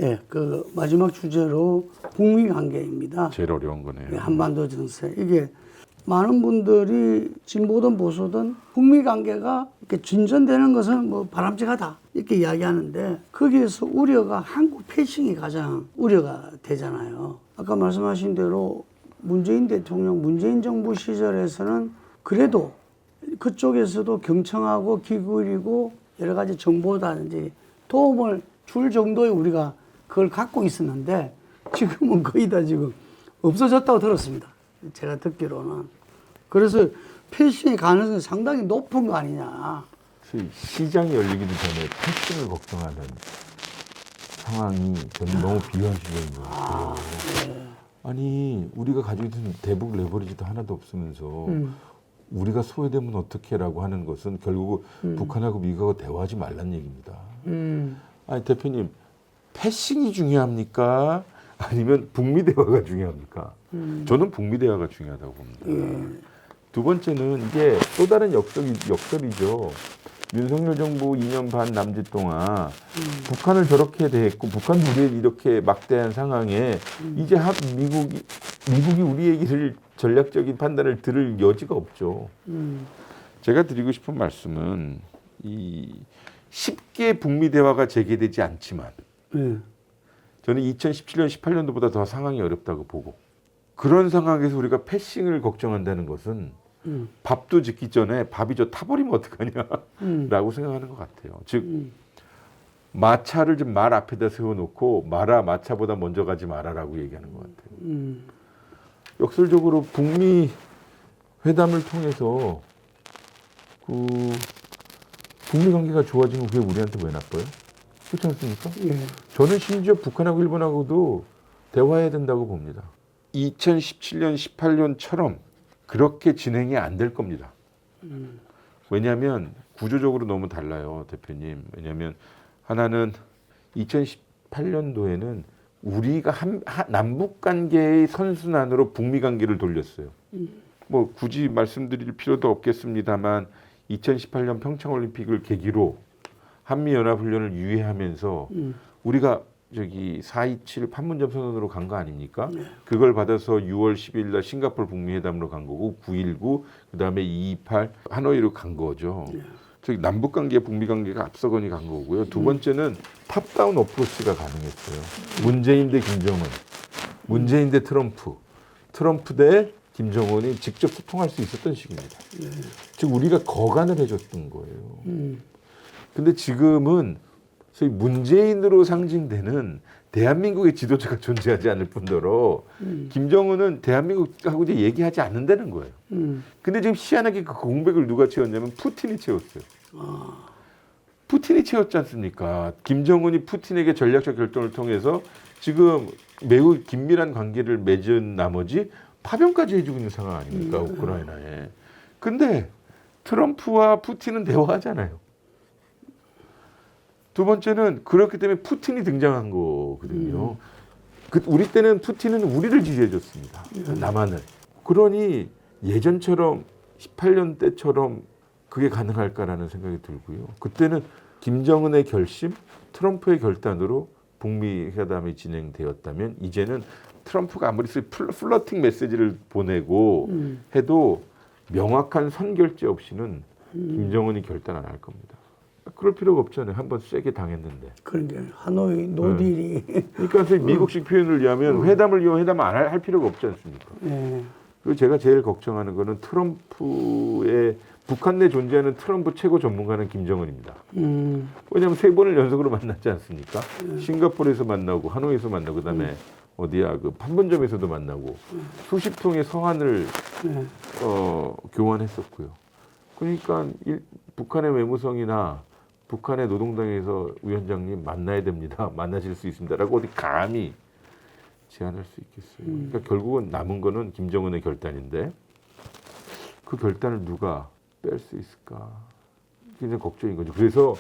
예, 그 마지막 주제로 북미 관계입니다. 제일 어려운 거네요. 예, 한반도 정세. 이게 많은 분들이 진보든 보수든 북미 관계가 이렇게 진전되는 것은 뭐 바람직하다 이렇게 이야기하는데 거기에서 우려가 한국 패싱이 가장 우려가 되잖아요. 아까 말씀하신 대로 문재인 대통령, 문재인 정부 시절에서는 그래도 그쪽에서도 경청하고 기울이고 여러 가지 정보라든지 도움을 줄 정도의 우리가 그걸 갖고 있었는데 지금은 거의 다 지금 없어졌다고 들었습니다. 제가 듣기로는. 그래서 패싱의 가능성이 상당히 높은 거 아니냐. 시장이 열리기도 전에 패싱을 걱정하는 상황이 저는 너무 비현실적인 것 같아요. 아니 우리가 가지고 있는 대북 레버리지도 하나도 없으면서 우리가 소외되면 어떻게라고 하는 것은 결국 북한하고 미국하고 대화하지 말란 얘기입니다. 아니 대표님 패싱이 중요합니까? 아니면 북미 대화가 중요합니까? 저는 북미 대화가 중요하다고 봅니다. 두 번째는 이게 또 다른 역설이죠. 윤석열 정부 2년 반 남짓 동안 북한을 저렇게 대했고 북한도 우리를 이렇게 막대한 상황에 이제 미국이 우리 얘기를 전략적인 판단을 들을 여지가 없죠. 제가 드리고 싶은 말씀은 쉽게 북미 대화가 재개되지 않지만 저는 2017년, 18년도보다 더 상황이 어렵다고 보고 그런 상황에서 우리가 패싱을 걱정한다는 것은 밥도 짓기 전에 밥이 저 타버리면 어떡하냐라고 생각하는 것 같아요. 즉 마차를 좀 말 앞에다 세워놓고 말아 마차보다 먼저 가지 마라라고 얘기하는 것 같아요. 역설적으로 북미 회담을 통해서 그 북미 관계가 좋아지면 그게 우리한테 왜 나빠요? 그렇지 않습니까? 저는 심지어 북한하고 일본하고도 대화해야 된다고 봅니다. 2017년, 18년처럼 그렇게 진행이 안 될 겁니다. 왜냐하면 구조적으로 너무 달라요, 대표님. 왜냐하면 하나는 2018년도에는 우리가 남북 관계의 선순환으로 북미 관계를 돌렸어요. 뭐 굳이 말씀드릴 필요도 없겠습니다만 2018년 평창올림픽을 계기로 한미연합훈련을 유예하면서 우리가 저기 4.27 판문점 선언으로 간 거 아닙니까? 그걸 받아서 6월 10일 날 싱가포르 북미회담으로 간 거고 9.19 그다음에 2.28 하노이로 간 거죠. 저기 남북 관계, 북미 관계가 앞서거니 간 거고요. 두 번째는 탑다운 어프로치가 가능했어요. 문재인 대 김정은, 문재인 대 트럼프, 트럼프 대 김정은이 직접 소통할 수 있었던 시기입니다. 즉 우리가 거간을 해줬던 거예요. 근데 지금은 소위 문재인으로 상징되는 대한민국의 지도자가 존재하지 않을 뿐더러 김정은은 대한민국하고 이제 얘기하지 않는다는 거예요. 근데 지금 희한하게 그 공백을 누가 채웠냐면 푸틴이 채웠어요. 푸틴이 채웠지 않습니까? 김정은이 푸틴에게 전략적 결정을 통해서 지금 매우 긴밀한 관계를 맺은 나머지 파병까지 해주고 있는 상황 아닙니까? 우크라이나에. 근데 트럼프와 푸틴은 대화하잖아요. 두 번째는 그렇기 때문에 푸틴이 등장한 거거든요. 우리 때는 푸틴은 우리를 지지해줬습니다. 남한을. 그러니 예전처럼 18년 때처럼 그게 가능할까라는 생각이 들고요. 그때는 김정은의 결심, 트럼프의 결단으로 북미 회담이 진행되었다면 이제는 트럼프가 아무리 플러팅 메시지를 보내고 해도 명확한 선결제 없이는 김정은이 결단 안 할 겁니다. 그럴 필요가 없잖아요. 한번 세게 당했는데. 그런데 하노이 노딜이 그러니까 미국식 표현을 위하면 회담을 위한 회담 안 할 필요가 없지 않습니까? 그리고 제가 제일 걱정하는 거는 트럼프의 북한 내 존재하는 트럼프 최고 전문가는 김정은입니다. 왜냐하면 3번을 연속으로 만났지 않습니까? 싱가포르에서 만나고 하노이에서 만나고 그다음에 어디야 그 판문점에서도 만나고 수십 통의 서한을 교환했었고요. 그러니까 북한의 외무성이나 북한의 노동당에서 위원장님 만나야 됩니다. 만나실 수 있습니다라고 어디 감히 제안할 수 있겠어요. 그러니까 결국은 남은 거는 김정은의 결단인데 그 결단을 누가 뺄 수 있을까? 굉장히 걱정인 거죠. 그래서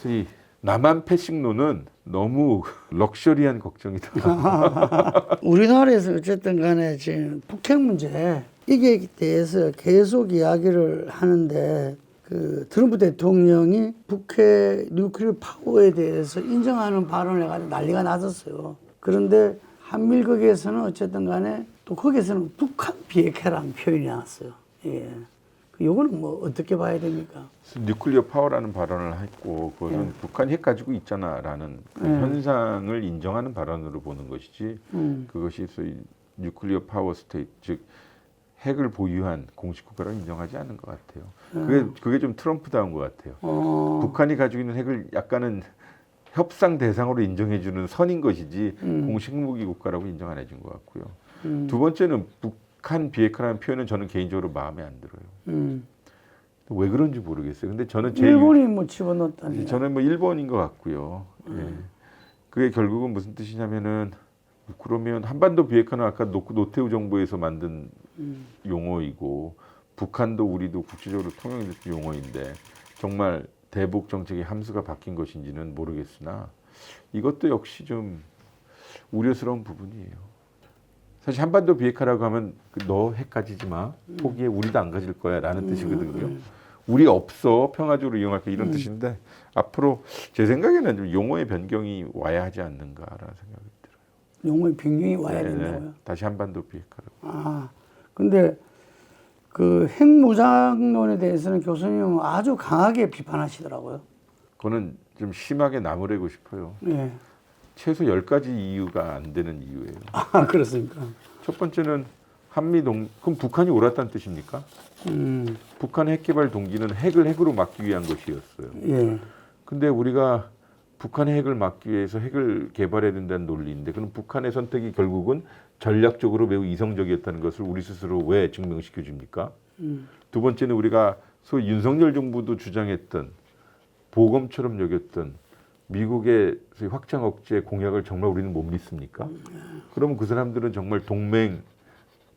이 남한 패싱론은 너무 럭셔리한 걱정이다. 우리나라에서 어쨌든 간에 지금 북핵 문제 이게 대해서 계속 이야기를 하는데 그 트럼프 대통령이 북해 뉴클리어 파워에 대해서 인정하는 발언을 해가지고 난리가 났었어요. 그런데 한밀극에서는 어쨌든 간에 또 거기에서는 북한 비핵화라는 표현이 나왔어요. 예. 요거는 뭐 어떻게 봐야 됩니까? 뉴클리어 파워라는 발언을 했고 그것은 북한이 핵 가지고 있잖아라는 그 현상을 인정하는 발언으로 보는 것이지 그것이 소위 뉴클리어 파워 스테이트 즉 핵을 보유한 공식 국가를 인정하지 않는 것 같아요. 그게 좀 트럼프다운 것 같아요. 북한이 가지고 있는 핵을 약간은 협상 대상으로 인정해주는 선인 것이지 공식 무기 국가라고 인정 안 해준 것 같고요. 두 번째는 북한 비핵화라는 표현은 저는 개인적으로 마음에 안 들어요. 왜 그런지 모르겠어요. 근데 저는 일본이 뭐 집어넣었다니. 저는 뭐 일본인 것 같고요. 예. 그게 결국은 무슨 뜻이냐면은 그러면 한반도 비핵화는 아까 노태우 정부에서 만든 용어이고 북한도 우리도 국제적으로 통용된 용어인데 정말 대북 정책의 함수가 바뀐 것인지는 모르겠으나 이것도 역시 좀 우려스러운 부분이에요. 사실 한반도 비핵화라고 하면 너 핵 가지지 마. 포기해. 우리도 안 가질 거야. 라는 뜻이거든요. 우리 없어. 평화적으로 이용할게. 이런 뜻인데 앞으로 제 생각에는 좀 용어의 변경이 와야 하지 않는가라는 생각이 들어요. 용어의 변경이 와야 된다고요? 다시 한반도 비핵화라고. 아, 근데 그 핵무장론에 대해서는 교수님은 아주 강하게 비판하시더라고요. 그거는 좀 심하게 나무래고 싶어요. 예. 최소 10가지 이유가 안 되는 이유예요. 아, 그렇습니까? 첫 번째는 그럼 북한이 옳았다는 뜻입니까? 북한의 핵 개발 동기는 핵을 핵으로 막기 위한 것이었어요. 예. 근데 우리가 북한의 핵을 막기 위해서 핵을 개발해야 된다는 논리인데 그럼 북한의 선택이 결국은 전략적으로 매우 이성적이었다는 것을 우리 스스로 왜 증명시켜 줍니까? 두 번째는 우리가 소위 윤석열 정부도 주장했던 보검처럼 여겼던 미국의 소위 확장 억제 공약을 정말 우리는 못 믿습니까? 그러면 그 사람들은 정말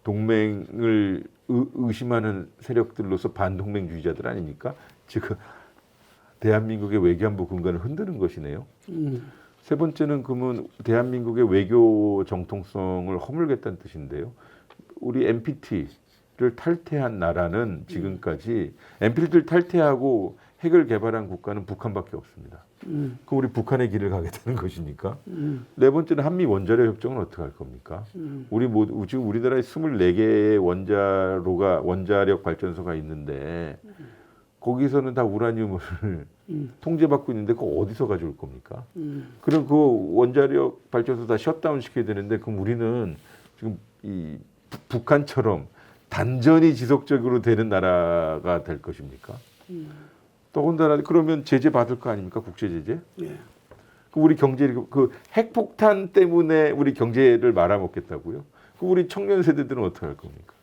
동맹을 의심하는 세력들로서 반동맹주의자들 아닙니까? 지금 대한민국의 외교안보 근간을 흔드는 것이네요. 세 번째는 그러면 대한민국의 외교 정통성을 허물겠다는 뜻인데요. 우리 NPT를 탈퇴한 나라는 지금까지 NPT를 탈퇴하고 핵을 개발한 국가는 북한밖에 없습니다. 그럼 우리 북한의 길을 가겠다는 것입니까? 네 번째는 한미 원자력 협정은 어떻게 할 겁니까? 지금 우리나라에 24개의 원자력 발전소가 있는데 거기서는 다 우라늄을 통제받고 있는데 그거 어디서 가져올 겁니까? 그럼 그 원자력 발전소 다 셧다운 시켜야 되는데 그럼 우리는 지금 이 북한처럼 단전이 지속적으로 되는 나라가 될 것입니까? 더군다나 그러면 제재 받을 거 아닙니까? 국제 제재? 예. 우리 경제 그 핵폭탄 때문에 우리 경제를 말아먹겠다고요? 그 우리 청년 세대들은 어떻게 할 겁니까?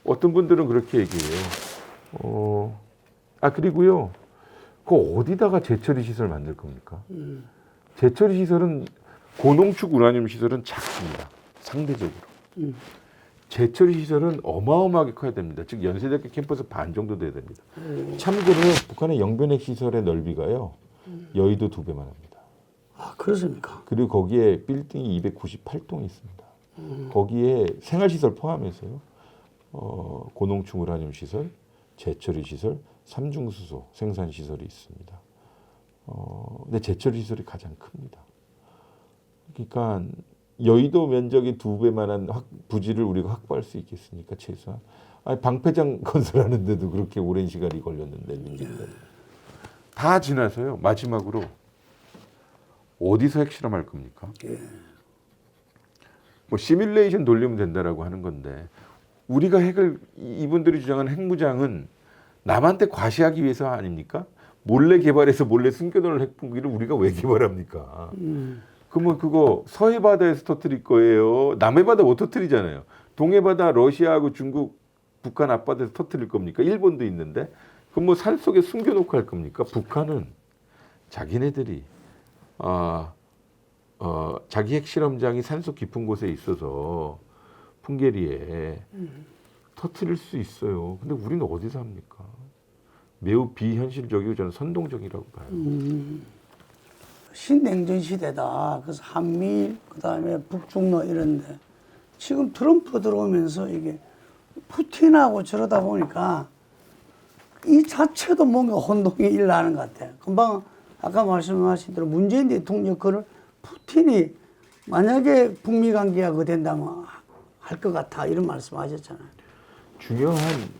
어떤 분들은 그렇게 얘기해요. 그리고요. 그 어디다가 재처리 시설 만들 겁니까? 재처리 시설은 고농축 우라늄 시설은 작습니다. 상대적으로. 재처리 시설은 어마어마하게 커야 됩니다. 즉 연세대학교 캠퍼스 반 정도 돼야 됩니다. 참고로 북한의 영변핵 시설의 넓이가요. 여의도 2배만 합니다. 아, 그렇습니까? 그리고 거기에 빌딩이 298동이 있습니다. 거기에 생활시설 포함해서요. 고농축 우라늄 시설, 재처리 시설, 삼중수소 생산 시설이 있습니다. 근데 재처리 시설이 가장 큽니다. 그러니까 여의도 면적이 2배만한 부지를 우리가 확보할 수 있겠습니까? 최소한. 방패장 건설하는데도 그렇게 오랜 시간이 걸렸는데 다 지나서요. 마지막으로 어디서 핵실험할 겁니까? 뭐 시뮬레이션 돌리면 된다라고 하는 건데 우리가 이분들이 주장하는 핵무장은 남한테 과시하기 위해서 아닙니까? 몰래 개발해서 몰래 숨겨놓을 핵무기를 우리가 왜 개발합니까? 그러면 그거 서해 바다에서 터뜨릴 거예요. 남해 바다 못 터뜨리잖아요. 동해 바다 러시아하고 중국, 북한 앞바다에서 터뜨릴 겁니까? 일본도 있는데. 그럼 뭐 산속에 숨겨놓고 할 겁니까? 북한은 자기네들이 자기 핵실험장이 산속 깊은 곳에 있어서 풍계리에 터뜨릴 수 있어요. 근데 우리는 어디서 합니까? 매우 비현실적이고 저는 선동적이라고 봐요. 신냉전 시대다. 그래서 한미, 그다음에 북중러 이런데 지금 트럼프 들어오면서 이게 푸틴하고 저러다 보니까 이 자체도 뭔가 혼동이 일어나는 것 같아요. 금방 아까 말씀하신 대로 문재인 대통령 거를 푸틴이 만약에 북미 관계가 그 된다면 할 것 같아 이런 말씀하셨잖아요. 중요한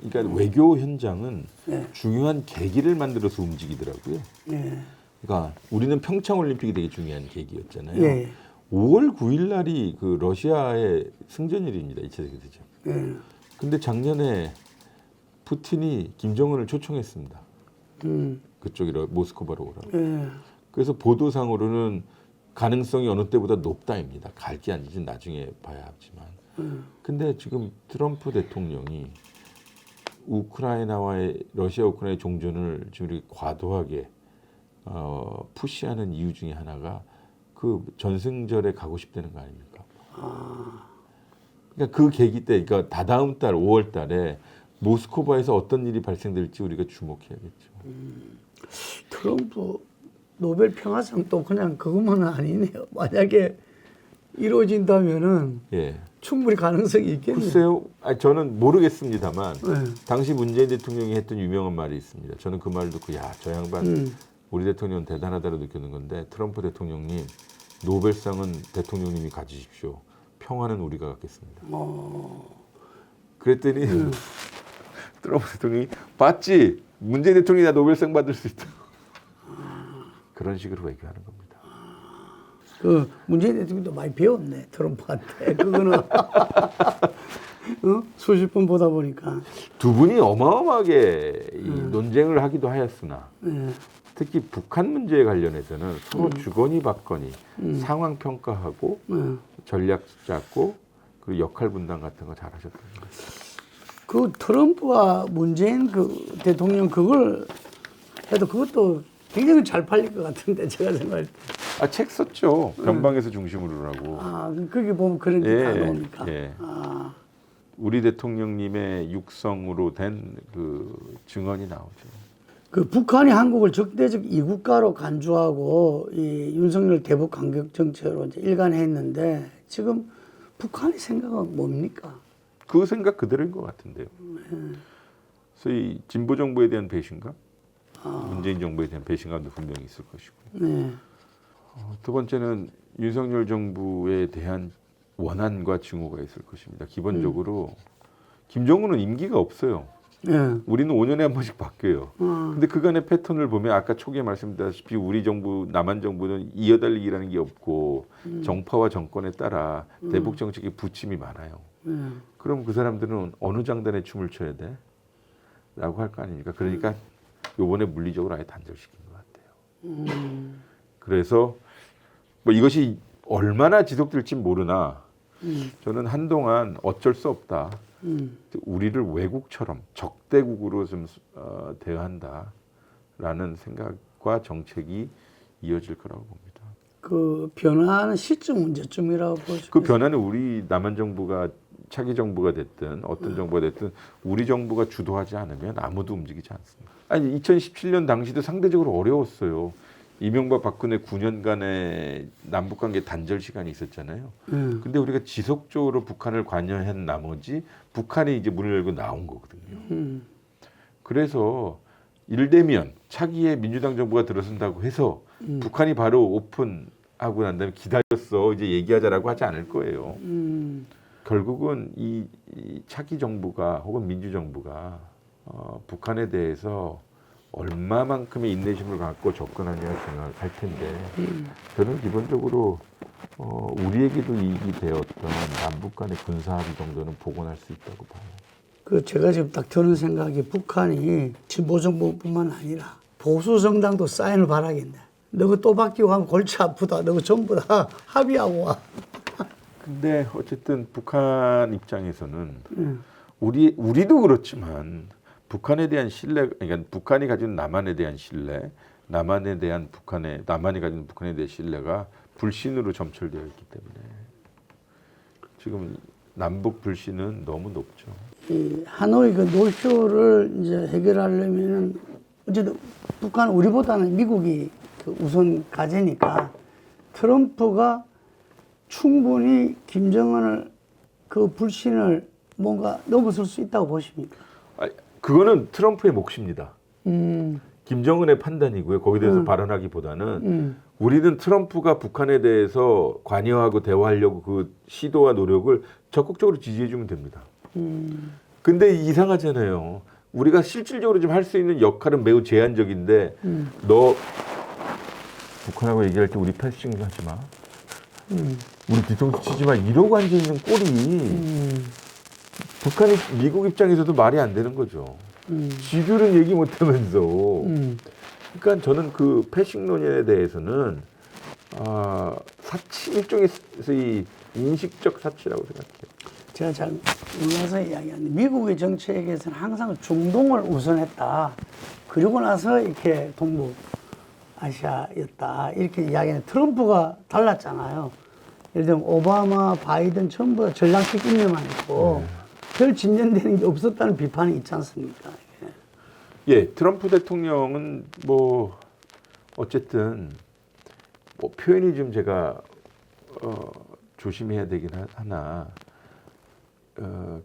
그러니까 외교 현장은 네. 중요한 계기를 만들어서 움직이더라고요. 예. 그러니까 우리는 평창 올림픽이 되게 중요한 계기였잖아요. 예. 5월 9일 날이 그 러시아의 승전일입니다. 2차 세계대전. 예. 근데 작년에 푸틴이 김정은을 초청했습니다. 그쪽이 모스크바로 오라고. 예. 그래서 보도상으로는 가능성이 어느 때보다 높다입니다. 갈지 아닌지 나중에 봐야 하지만. 근데 지금 트럼프 대통령이 우크라이나와의 러시아 우크라이나 종전을 지금 이렇게 과도하게 푸시하는 이유 중에 하나가 그 전승절에 가고 싶다는 거 아닙니까? 그러니까 그 계기 때, 그러니까 다다음 달 5월 달에 모스크바에서 어떤 일이 발생될지 우리가 주목해야겠죠. 트럼프 노벨 평화상 또 그냥 그것만은 아니네요. 만약에 이루어진다면은 예. 충분히 가능성이 있겠네요. 글쎄요, 저는 모르겠습니다만 네. 당시 문재인 대통령이 했던 유명한 말이 있습니다. 저는 그 말 듣고 야, 저 양반 우리 대통령 대단하다고 느끼는 건데 트럼프 대통령님 노벨상은 대통령님이 가지십시오. 평화는 우리가 갖겠습니다. 그랬더니 트럼프 대통령이 봤지? 문재인 대통령이 다 노벨상 받을 수 있다. 그런 식으로 외교하는 겁니다. 그 문재인 대통령도 많이 배웠네 트럼프한테. 그거는 수십 번 보다 보니까. 두 분이 어마어마하게 이 논쟁을 하기도 하였으나 특히 북한 문제에 관련해서는 서로 주거니 받거니 상황 평가하고 전략 잡고 그리고 역할 분담 같은 거 잘하셨던 것 같아요. 그 트럼프와 문재인 그 대통령 그걸 해도 그것도 굉장히 잘 팔릴 것 같은데 제가 생각할 때. 책 썼죠. 변방에서 중심으로라고. 거기 보면 그런 게 다 나오니까. 예. 우리 대통령님의 육성으로 된 그 증언이 나오죠. 그 북한이 한국을 적대적 이국가로 간주하고 이 윤석열 대북 강경 정책으로 이제 일관했는데 지금 북한의 생각은 뭡니까? 그 생각 그대로인 것 같은데요. 소위 진보 정부에 대한 배신감, 문재인 정부에 대한 배신감도 분명히 있을 것이고. 네. 두 번째는 윤석열 정부에 대한 원한과 증오가 있을 것입니다. 기본적으로 김정은은 임기가 없어요. 네. 우리는 5년에 한 번씩 바뀌어요. 근데 그간의 패턴을 보면 아까 초기에 말씀드렸다시피 우리 정부, 남한 정부는 이어달리기라는 게 없고 정파와 정권에 따라 대북 정책에 부침이 많아요. 그럼 그 사람들은 어느 장단에 춤을 춰야 돼? 라고 할 거 아닙니까? 그러니까 요번에 물리적으로 아예 단절시킨 것 같아요. 그래서 뭐 이것이 얼마나 지속될지 모르나 저는 한동안 어쩔 수 없다. 우리를 외국처럼 적대국으로 좀 대한다라는 생각과 정책이 이어질 거라고 봅니다. 그 변화하는 시점 문제점이라고 보시죠. 그 변화는 우리 남한 정부가 차기 정부가 됐든 어떤 정부가 됐든 우리 정부가 주도하지 않으면 아무도 움직이지 않습니다. 아니 2017년 당시도 상대적으로 어려웠어요. 이명박 박근혜 9년간의 남북관계 단절 시간이 있었잖아요. 근데 우리가 지속적으로 북한을 관여한 나머지 북한이 이제 문을 열고 나온 거거든요. 그래서 일대면 차기에 민주당 정부가 들어선다고 해서 북한이 바로 오픈하고 난 다음에 기다렸어 이제 얘기하자라고 하지 않을 거예요. 결국은 이 차기 정부가 혹은 민주정부가 북한에 대해서 얼마만큼의 인내심을 갖고 접근하냐 생각할 텐데 저는 기본적으로 우리에게도 이익이 되었던 남북 간의 군사합의 정도는 복원할 수 있다고 봐요. 그 제가 지금 딱 드는 생각이 북한이 진보 정부뿐만 아니라 보수 정당도 사인을 바라겠네. 너가 또 바뀌고 하면 골치 아프다. 너가 전부 다 합의하고 와. 근데 어쨌든 북한 입장에서는 우리도 그렇지만 북한에 대한 신뢰, 그러니까 북한이 가진 남한에 대한 신뢰, 남한이 가진 북한에 대한 신뢰가 불신으로 점철되어 있기 때문에 지금 남북 불신은 너무 높죠. 이 하노이 그 노쇼를 이제 해결하려면은 어쨌든 북한 우리보다는 미국이 그 우선 과제니까 트럼프가 충분히 김정은을 그 불신을 뭔가 넘어설 수 있다고 보십니까? 그거는 트럼프의 몫입니다. 음, 김정은의 판단이고요. 거기에 대해서 발언하기보다는 음, 우리는 트럼프가 북한에 대해서 관여하고 대화하려고 그 시도와 노력을 적극적으로 지지해주면 됩니다. 근데 이상하잖아요. 우리가 실질적으로 좀 할 수 있는 역할은 매우 제한적인데 너 북한하고 얘기할 때 우리 패싱 하지 마. 우리 뒤통수 치지 마. 이러고 앉아있는 꼴이 북한이 미국 입장에서도 말이 안 되는 거죠. 지들은 얘기 못하면서. 그러니까 저는 그 패싱론에 대해서는 사치 일종의 이 인식적 사치라고 생각해요. 제가 잘 몰라서 이야기하는데 미국의 정책에서는 항상 중동을 우선했다. 그리고 나서 이렇게 동북 아시아였다. 이렇게 이야기하는 트럼프가 달랐잖아요. 예를 들면 오바마, 바이든 전부 다 전략적 인내만 있고 별 진전되는 게 없었다는 비판이 있지 않습니까? 예, 트럼프 대통령은 뭐 어쨌든 뭐 표현이 좀 제가 조심해야 되긴 하나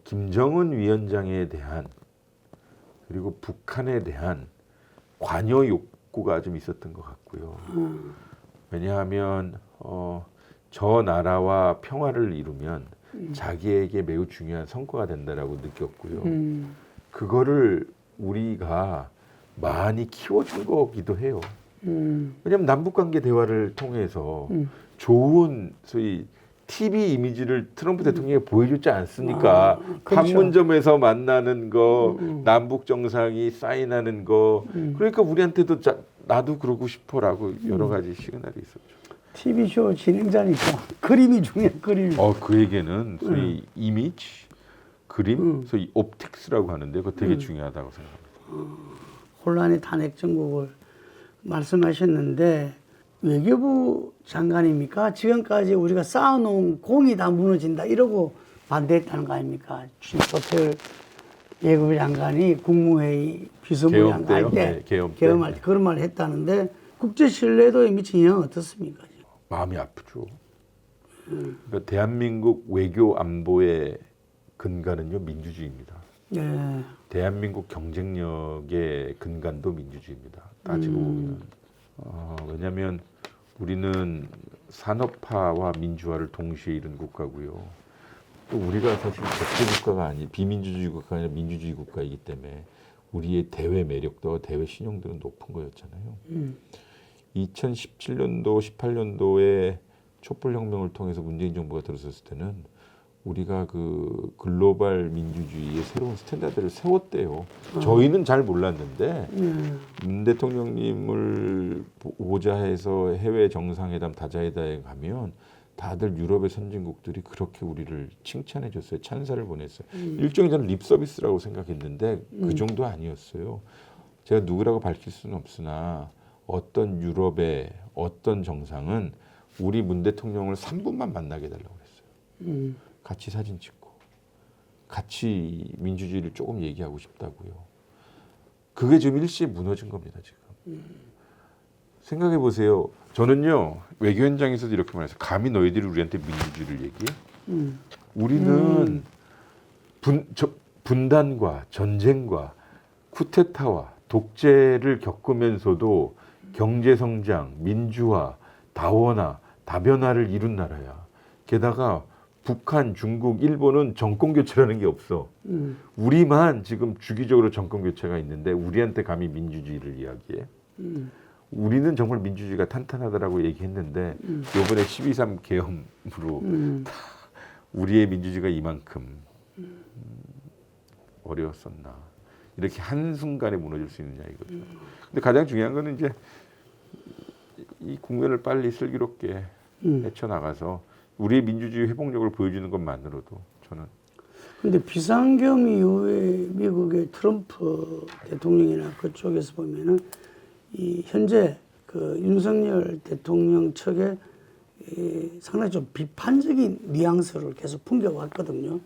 김정은 위원장에 대한 그리고 북한에 대한 관여 욕구가 좀 있었던 것 같고요. 왜냐하면 저 나라와 평화를 이루면 자기에게 매우 중요한 성과가 된다라고 느꼈고요. 그거를 우리가 많이 키워준 거기도 해요. 왜냐하면 남북관계 대화를 통해서 좋은 소위 TV 이미지를 트럼프 대통령이 보여줬지 않습니까? 그렇죠. 판문점에서 만나는 거, 남북 정상이 사인하는 거. 그러니까 우리한테도 나도 그러고 싶어라고 여러 가지 시그널이 있었죠. TV쇼 진행자니까 그림이 중요한 그림이. 그에게는 소위 이미지, 그림, 소위 옵틱스라고 하는데 그거 되게 중요하다고 생각합니다. 혼란의 탄핵 정국을 말씀하셨는데 외교부 장관입니까? 지금까지 우리가 쌓아놓은 공이 다 무너진다 이러고 반대했다는 거 아닙니까? 조태열 외교부 장관이 국무회의 비서무장 할 때, 계엄할 때 그런 말을 했다는데 국제 신뢰도에 미친 영향은 어떻습니까? 마음이 아프죠. 그러니까 대한민국 외교 안보의 근간은요 민주주의입니다. 네. 대한민국 경쟁력의 근간도 민주주의입니다. 따지고 보면 왜냐하면 우리는 산업화와 민주화를 동시에 이룬 국가고요. 또 우리가 사실 적대 국가가 비민주주의 국가가 아니라 민주주의 국가이기 때문에 우리의 대외 매력도 대외 신용도는 높은 거였잖아요. 2017년도, 18년도에 촛불혁명을 통해서 문재인 정부가 들어섰을 때는 우리가 그 글로벌 민주주의의 새로운 스탠다드를 세웠대요. 저희는 잘 몰랐는데 문 대통령님을 보자 해서 해외 정상회담, 다자회담에 가면 다들 유럽의 선진국들이 그렇게 우리를 칭찬해 줬어요. 찬사를 보냈어요. 일종의 저는 립 서비스라고 생각했는데 그 정도 아니었어요. 제가 누구라고 밝힐 수는 없으나 어떤 유럽의 어떤 정상은 우리 문 대통령을 3분만 만나게 해달라고 그랬어요. 같이 사진 찍고 같이 민주주의를 조금 얘기하고 싶다고요. 그게 지금 일시에 무너진 겁니다. 지금. 생각해 보세요. 저는요 외교 현장에서도 이렇게 말했어요. 감히 너희들이 우리한테 민주주의를 얘기해? 우리는 분단과 전쟁과 쿠데타와 독재를 겪으면서도 경제 성장, 민주화, 다원화, 다변화를 이룬 나라야. 게다가 북한, 중국, 일본은 정권 교체라는 게 없어. 우리만 지금 주기적으로 정권 교체가 있는데 우리한테 감히 민주주의를 이야기해. 우리는 정말 민주주의가 탄탄하다라고 얘기했는데 이번에 12.3 계엄으로 우리의 민주주의가 이만큼 어려웠었나. 이렇게 한순간에 무너질 수 있느냐 이거죠. 근데 가장 중요한 거는 이제 이 국면을 빨리 슬기롭게 헤쳐나가서 우리의 민주주의 회복력을 보여주는 것만으로도 저는. 근데 비상계엄 이후에 미국의 트럼프 대통령이나 그쪽에서 보면은 이 현재 그 윤석열 대통령 측에 상당히 좀 비판적인 뉘앙스를 계속 풍겨왔거든요.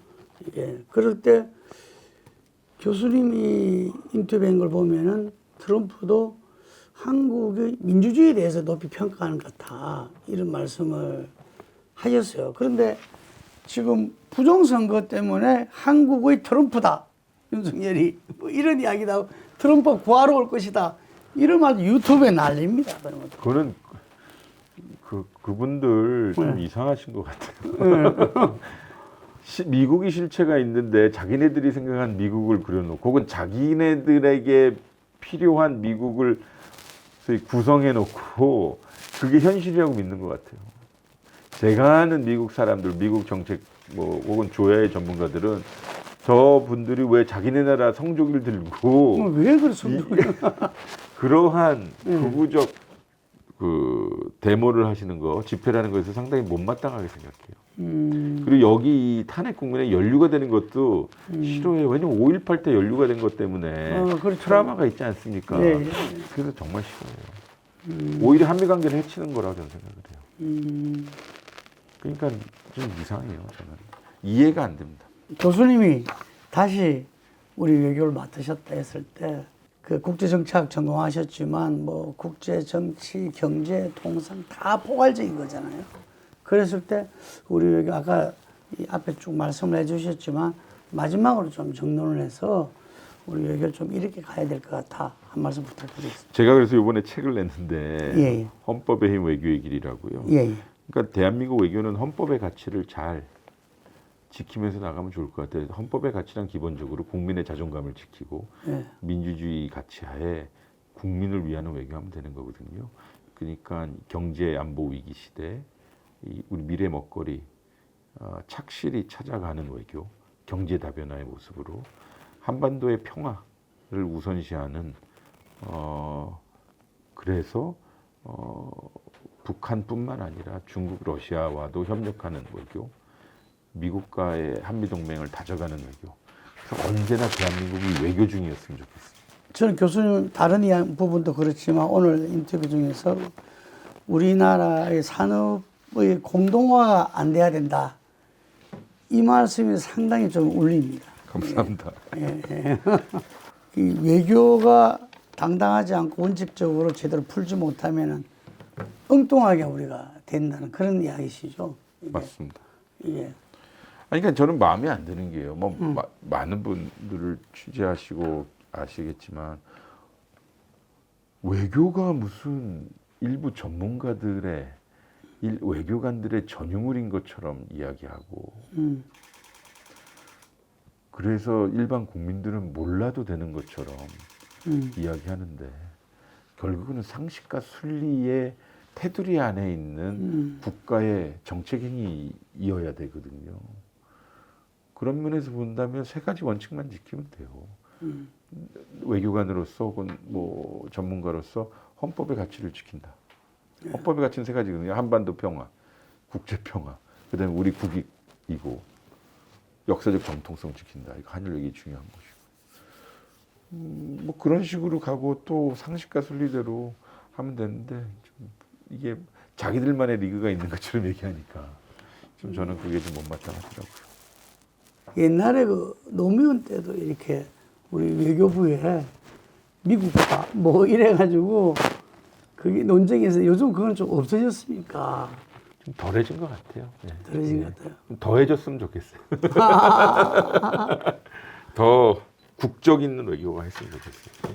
이게 그럴 때 교수님이 인터뷰한 걸 보면은 트럼프도 한국의 민주주의에 대해서 높이 평가하는 것 같아 이런 말씀을 하셨어요. 그런데 지금 부정선거 때문에 한국의 트럼프다 윤석열이 뭐 이런 이야기 나오고 트럼프 구하러 올 것이다. 이러면 유튜브에 난립니다. 그러면. 그거는 그분들 좀 이상하신 것 같아요. 미국이 실체가 있는데 자기네들이 생각한 미국을 그려놓고 혹은 자기네들에게 필요한 미국을 구성해놓고 그게 현실이라고 믿는 것 같아요. 제가 아는 미국 사람들, 미국 정책 뭐 혹은 조야의 전문가들은 저분들이 왜 자기네 나라 성조기를 들고 왜 그랬어? 그러한 극우적 그 데모를 하시는 거, 집회라는 것에서 상당히 못마땅하게 생각해요. 그리고 여기 이 탄핵 국면에 연루가 되는 것도 싫어해요. 왜냐면 5.18 때 연루가 된 것 때문에 그렇죠. 트라우마가 있지 않습니까? 네, 네. 그래서 정말 싫어해요. 오히려 한미 관계를 해치는 거라고 저는 생각을 해요. 그러니까 좀 이상해요. 저는 이해가 안 됩니다. 교수님이 다시 우리 외교를 맡으셨다 했을 때 그 국제정치학 전공하셨지만 뭐 국제정치, 경제, 통상 다 포괄적인 거잖아요. 그랬을 때 우리 외교 아까 이 앞에 쭉 말씀을 해주셨지만 마지막으로 좀 정론을 해서 우리 외교를 좀 이렇게 가야 될 것 같아 한 말씀 부탁드리겠습니다. 제가 그래서 이번에 책을 냈는데 예, 예. 헌법의 힘 외교의 길이라고요. 예, 예. 그러니까 대한민국 외교는 헌법의 가치를 잘 지키면서 나가면 좋을 것 같아요. 헌법의 가치란 기본적으로 국민의 자존감을 지키고 예. 민주주의 가치하에 국민을 위하는 외교하면 되는 거거든요. 그러니까 경제 안보 위기 시대, 우리 미래 먹거리 착실히 찾아가는 외교, 경제 다변화의 모습으로 한반도의 평화를 우선시하는 그래서 북한뿐만 아니라 중국, 러시아와도 협력하는 외교, 미국과의 한미동맹을 다져가는 외교. 그래서 언제나 대한민국이 외교 중이었으면 좋겠습니다. 저는 교수님 다른 부분도 그렇지만 오늘 인터뷰 중에서 우리나라의 산업의 공동화가 안 돼야 된다. 이 말씀이 상당히 좀 울립니다. 감사합니다. 예, 예. 이 외교가 당당하지 않고 원칙적으로 제대로 풀지 못하면은 엉뚱하게 우리가 된다는 그런 이야기시죠. 이게. 맞습니다. 이게. 아니, 그러니까 저는 마음에 안 드는 게요. 뭐 많은 분들을 취재하시고 아시겠지만 외교가 무슨 일부 전문가들의 외교관들의 전유물인 것처럼 이야기하고 그래서 일반 국민들은 몰라도 되는 것처럼 이야기하는데 결국은 상식과 순리의 테두리 안에 있는 국가의 정책행위이어야 되거든요. 그런 면에서 본다면 세 가지 원칙만 지키면 돼요. 외교관으로서 혹은 뭐 전문가로서 헌법의 가치를 지킨다. 헌법의 가치는 세 가지거든요. 한반도 평화, 국제 평화, 그다음에 우리 국익이고 역사적 정통성 지킨다. 이거 한일 외교가 중요한 것이고. 뭐 그런 식으로 가고 또 상식과 순리대로 하면 되는데 좀 이게 자기들만의 리그가 있는 것처럼 얘기하니까 좀 저는 그게 좀 못마땅하더라고요. 옛날에 그 노무현 때도 이렇게 우리 외교부에 미국과 뭐 이래가지고 그게 논쟁에서 요즘 그건 좀 없어졌으니까 좀 덜해진 것 같아요. 네. 덜해진 것 같아요. 좀 더해졌으면 좋겠어요. 더 국적 있는 외교가 했으면 좋겠어요.